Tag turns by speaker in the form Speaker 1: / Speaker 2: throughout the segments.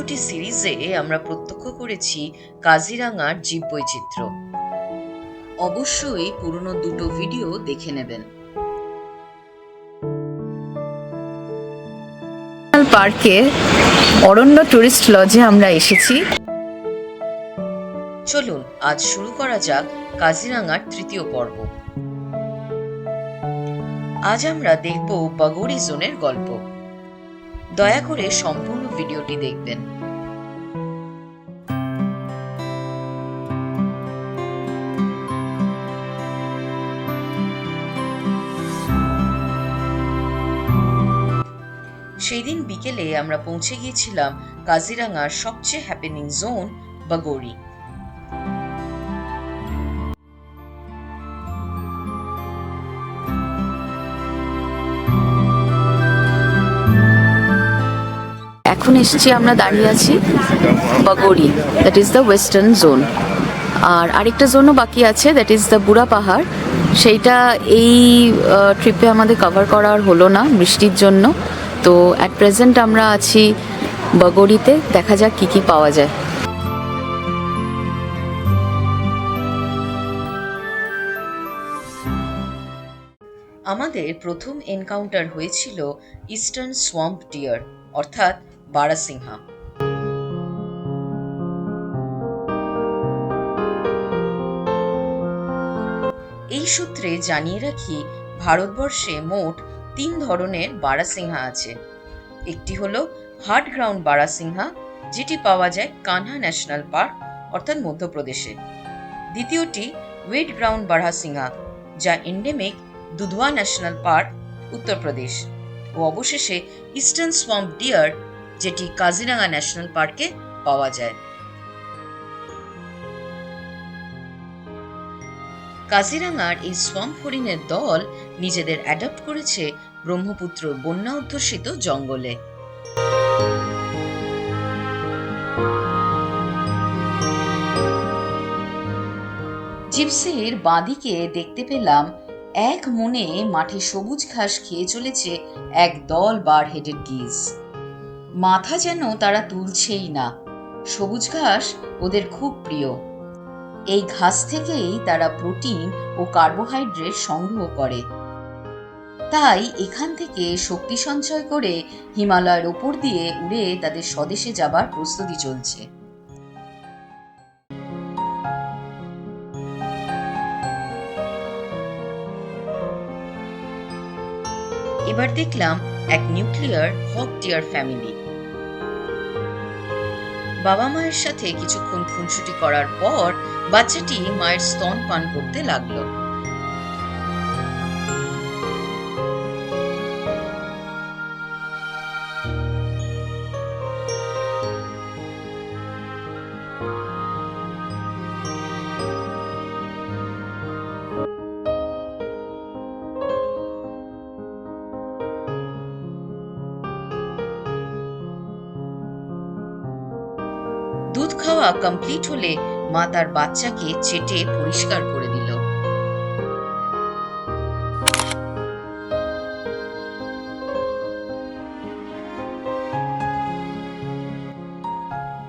Speaker 1: ভিডিওটি সিরিজে আমরা প্রত্যক্ষ করেছি কাজিরাঙার জীববৈচিত্র্য। অবশ্যই পুরনো দুটো ভিডিও দেখে নেবেন।
Speaker 2: পার্কে অরণ্য টুরিস্ট লজে আমরা এসেছি।
Speaker 1: চলুন আজ শুরু করা যাক কাজিরাঙার তৃতীয় পর্ব। আজ আমরা দেখব বাগোড়ি জোনের গল্প। দয়া করে সম্পূর্ণ ভিডিওটি দেখবেন। সেই দিন বিকেলে আমরা পৌঁছে গিয়েছিলাম কাজিরাঙার সবচেয়ে হ্যাপেনিং জোন বাগোড়ি।
Speaker 2: এখন এসেছি, আমরা দাঁড়িয়ে আছি Bagori, that is the western zone. আর আরেকটা জোনও বাকি আছে, দ্যাট ইজ দ্য বুড়া পাহাড়। সেইটা এই ট্রিপে আমাদের কভার করা আর হলো না বৃষ্টির জন্য। তো অ্যাট প্রেজেন্ট আমরা আছি বাগোড়িতে। দেখা যাক কি কি পাওয়া যায়।
Speaker 1: আমাদের প্রথম এনকাউন্টার হয়েছিল ইস্টার্ন সোয়াম্প ডিয়ার অর্থাৎ বারাসিংহা। এই সূত্রে জানিয়ে রাখি, ভারতবর্ষে মোট 3 ধরনের বারাসিংহা আছে। একটি হলো হার্ড গ্রাউন্ড বারাসিংহা, যেটি পাওয়া যায় কানহা ন্যাশনাল পার্ক অর্থাৎ মধ্যপ্রদেশে। দ্বিতীয়টি ওয়েট গ্রাউন্ড বারাসিংহা, যা endemic Dudhwa national park Uttar Pradesh. ও অবশেষে ইস্টার্ন সোয়াম্প ডিয়ার, যেটি কাজিরাঙা ন্যাশনাল পার্কে পাওয়া যায়। কাজিরাঙার এই সোয়াম্প হরিণের দল নিজেদের অ্যাডপ্ট করেছে ব্রহ্মপুত্রর বন্যা অধ্যুষিত জঙ্গলে। জিপসির বাঁদিকে দেখতে পেলাম এক মনে মাঠে সবুজ ঘাস খেয়ে চলেছে এক দল বার হেডেড গিজ। মাথা যেন তারা তুলছেই না। সবুজ ঘাস ওদের খুব প্রিয়। এই ঘাস থেকেই তারা প্রোটিন ও কার্বোহাইড্রেট সংগ্রহ করে। তাই এখান থেকে শক্তি সঞ্চয় করে হিমালয়ের ওপর দিয়ে উড়ে তাদের স্বদেশে যাবার প্রস্তুতি চলছে। এবার দেখলাম এক নিউক্লিয়ার হক ডিয়ার ফ্যামিলি। বাবা মায়ের সাথে কিছুক্ষণ খুনসুটি করার পর বাচ্চাটি মায়ের স্তন পান করতে লাগলো। দুধ খাওয়া কমপ্লিট হলে মা তার বাচ্চাকে চেটে পরিষ্কার করে দিল।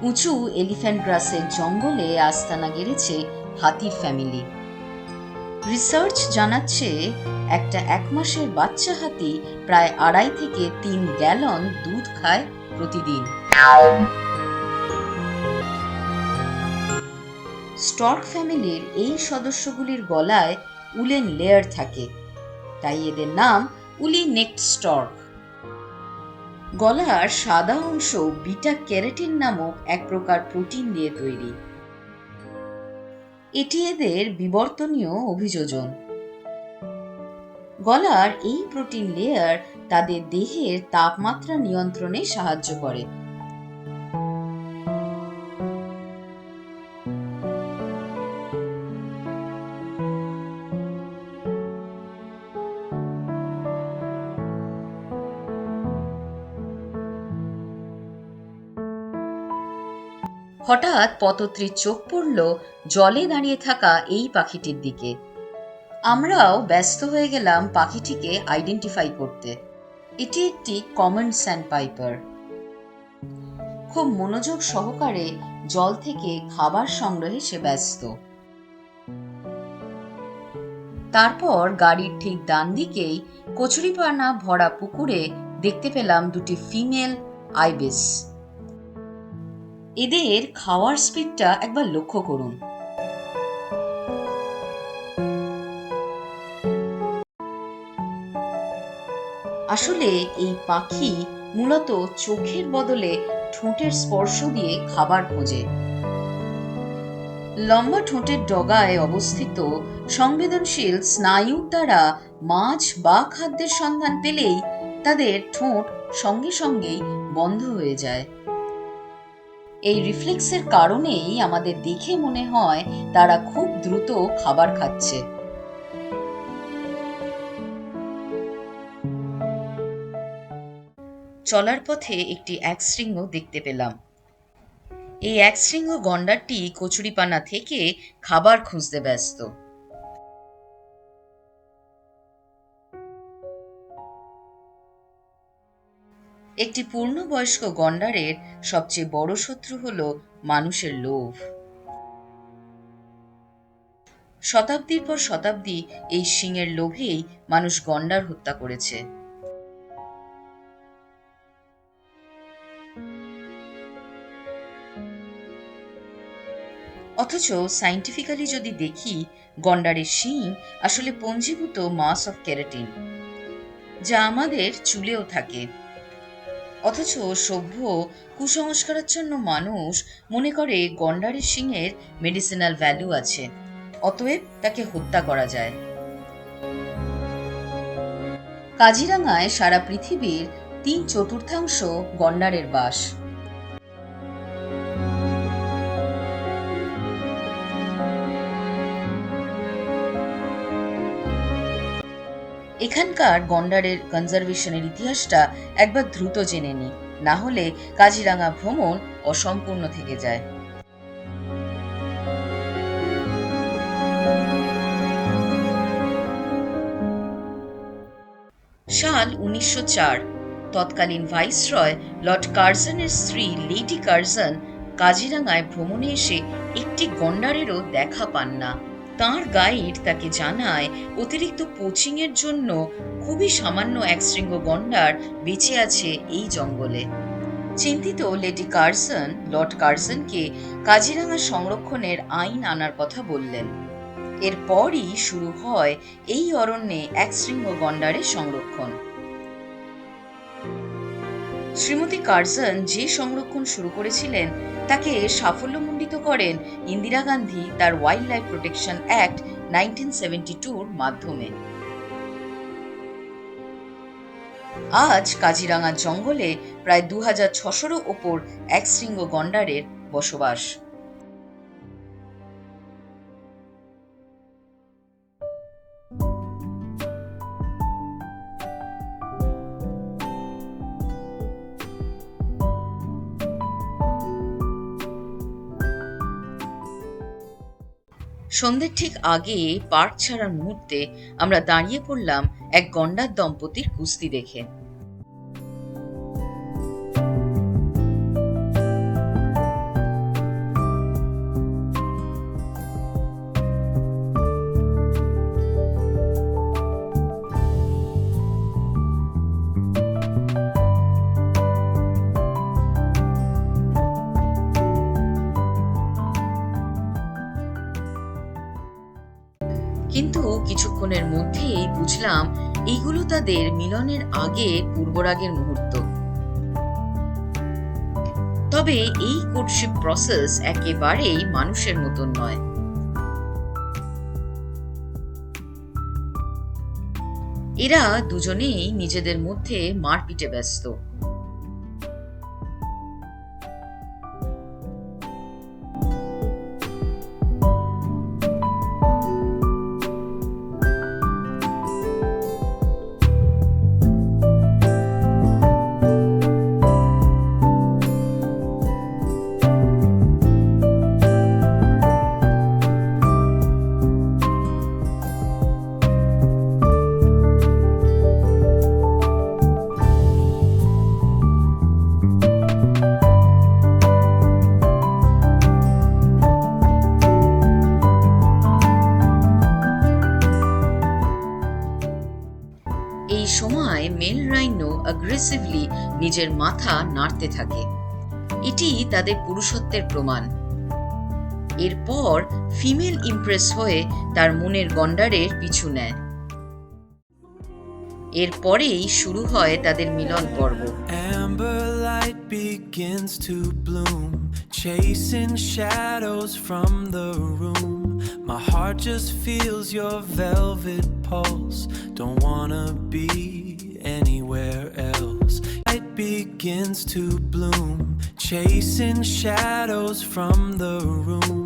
Speaker 1: উঁচু এলিফ্যান্ট গ্রাসের জঙ্গলে আস্তানা গেড়েছে হাতির ফ্যামিলি। রিসার্চ জানাচ্ছে একটা 1 মাসের বাচ্চা হাতি প্রায় 2.5 থেকে 3 গ্যালন দুধ খায় প্রতিদিন। স্টর্ক ফ্যামিলির এই সদস্যগুলির গলায় উলেন লেয়ার থাকে, তাই এদের নাম উলি নেকড স্টর্ক। গলার সাদা অংশ বিটা ক্যারোটিন নামক এক প্রকার প্রোটিন দিয়ে তৈরি। এটি এদের বিবর্তনীয় অভিযোজন। গলার এই প্রোটিন লেয়ার তাদের দেহের তাপমাত্রা নিয়ন্ত্রণে সাহায্য করে। হঠাৎ পতত্রীর চোখ পড়ল জলে দাঁড়িয়ে থাকা এই পাখিটির দিকে। আমরাও ব্যস্ত হয়ে গেলাম পাখিটিকে আইডেন্টিফাই করতে। এটি একটি কমন স্যান্ডপাইপার। খুব মনোযোগ সহকারে জল থেকে খাবার সংগ্রহে সে ব্যস্ত। তারপর গাড়ির ঠিক ডান দিকেই কচুরিপানা ভরা পুকুরে দেখতে পেলাম দুটি ফিমেল আইবিস। এদের খাওয়ার স্পিডটা একবার লক্ষ্য করুন। আসলে এই পাখি মূলত চোখের বদলে ঠোঁটের স্পর্শ দিয়ে খাবার খোঁজে। লম্বা ঠোঁটের ডগায় অবস্থিত সংবেদনশীল স্নায়ুর দ্বারা মাছ বা খাদ্যের সন্ধান পেলেই তাদের ঠোঁট সঙ্গে সঙ্গেই বন্ধ হয়ে যায়। এই রিফ্লেক্সের কারণেই আমাদের দেখে মনে হয় তারা খুব দ্রুত খাবার খাচ্ছে। চলার পথে একটি একশৃঙ্গ দেখতে পেলাম। এই একশৃঙ্গ গন্ডারটি কচুরিপানা থেকে খাবার খুঁজতে ব্যস্ত। একটি পূর্ণবয়স্ক গন্ডারের সবচেয়ে বড় শত্রু হল মানুষের লোভ। শতাব্দীর পর শতাব্দী এই সিংহের লোভেই মানুষ গন্ডার হত্যা করেছে। অথচ সায়েন্টিফিক্যালি যদি দেখি, গন্ডারের শিং আসলে পঞ্জীভূত মাস অফ কেরাটিন, যা আমাদের চুলেও থাকে। অথচ সভ্য কুসংস্কারাচ্ছন্ন মানুষ মনে করে গন্ডারের শিংয়ের মেডিসিনাল ভ্যালু আছে, অতএব তাকে হত্যা করা যায়। কাজিরাঙায় সারা পৃথিবীর 3/4 গন্ডারের বাস। এখানকার গন্ডারের কনজারভেশনের ইতিহাসটা একবার দ্রুত জেনে নিই, না হলে কাজিরাঙা ভ্রমণ অসম্পূর্ণ থেকে যায়। সাল 1904। তৎকালীন ভাইসরয় লর্ড কার্জনের স্ত্রী লেডি কার্জন কাজিরাঙায় ভ্রমণে এসে একটি গন্ডারেরও দেখা পান না। তাঁর গাইড তাকে জানায় অতিরিক্ত পোচিং এর জন্য খুবই সামান্য একশৃঙ্গ গন্ডার বেঁচে আছে এই জঙ্গলে। চিন্তিত লেডি কার্জন লর্ড কার্জনকে কাজিরাঙা সংরক্ষণের আইন আনার কথা বললেন। এরপরই শুরু হয় এই অরণ্যে একশৃঙ্গ গন্ডারের সংরক্ষণ। শ্রীমতী কার্জন যে সংরক্ষণ শুরু করেছিলেন তাকে সাফল্যমণ্ডিত করেন ইন্দিরা গান্ধী তার ওয়াইল্ড লাইফ প্রোটেকশন অ্যাক্ট 1972 মাধ্যমে। আজ কাজিরাঙার জঙ্গলে প্রায় 2600 ওপর একশৃঙ্গ গন্ডারের বসবাস। সন্ধ্যের ঠিক আগে পার্ক ছাড়ার মুহূর্তে আমরা দাঁড়িয়ে পড়লাম এক গন্ডার দম্পতির কুস্তি দেখে। কিন্তু কিছুক্ষণের মধ্যেই বুঝলাম এইগুলো তাদের মিলনের আগে পূর্বরাগের মুহূর্ত। তবে এই কোর্টশিপ প্রসেস একেবারেই মানুষের মতন নয়। এরা দুজনেই নিজেদের মধ্যে মারপিটে ব্যস্ত। এই সময় মেল রাইনো অ্যাগ্রেসিভলি নিজের মাথা নাড়তে থাকে। এটি তাদের পুরুষত্বের প্রমাণ। এরপর ফিমেল ইমপ্রেস হয়ে তার মনের গন্ডারের পিছু নেয়। এরপরেই শুরু হয় তাদের মিলন পর্ব।
Speaker 3: Amber light begins to bloom, chasing shadows from the room. My heart just feels your velvet pulse. Don't wanna be anywhere else. Light begins to bloom, chasing shadows from the room.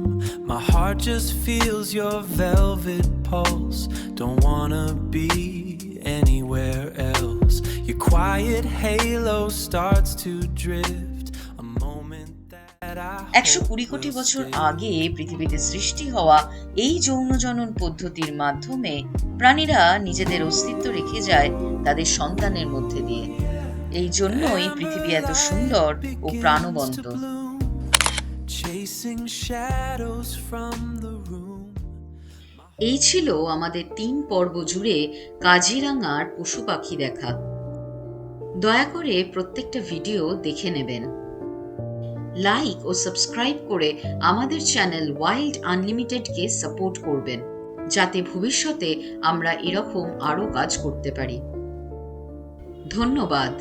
Speaker 3: My heart just feels your velvet pulse. Don't wanna be anywhere else. Your quiet halo starts to drift. A moment that I
Speaker 1: 120 কোটি বছর আগে পৃথিবীতে সৃষ্টি হওয়া এই যৌনজনন পদ্ধতির মাধ্যমে প্রাণীরা নিজেদের অস্তিত্ব রেখে যায় তাদের সন্তানের মধ্যে দিয়ে। এই জন্যই পৃথিবী এত সুন্দর ও প্রাণবন্ত।
Speaker 3: chasing shadows from the room.
Speaker 1: এই ছিল আমাদের 3 পর্ব জুড়ে কাজিরাঙার পশু পাখি দেখা। দয়া করে প্রত্যেকটা ভিডিও দেখে নেবেন। লাইক ও সাবস্ক্রাইব করে আমাদের চ্যানেল ওয়াইল্ড আনলিমিটেডকে সাপোর্ট করবেন, যাতে ভবিষ্যতে আমরা এরকম আরও কাজ করতে পারি। ধন্যবাদ।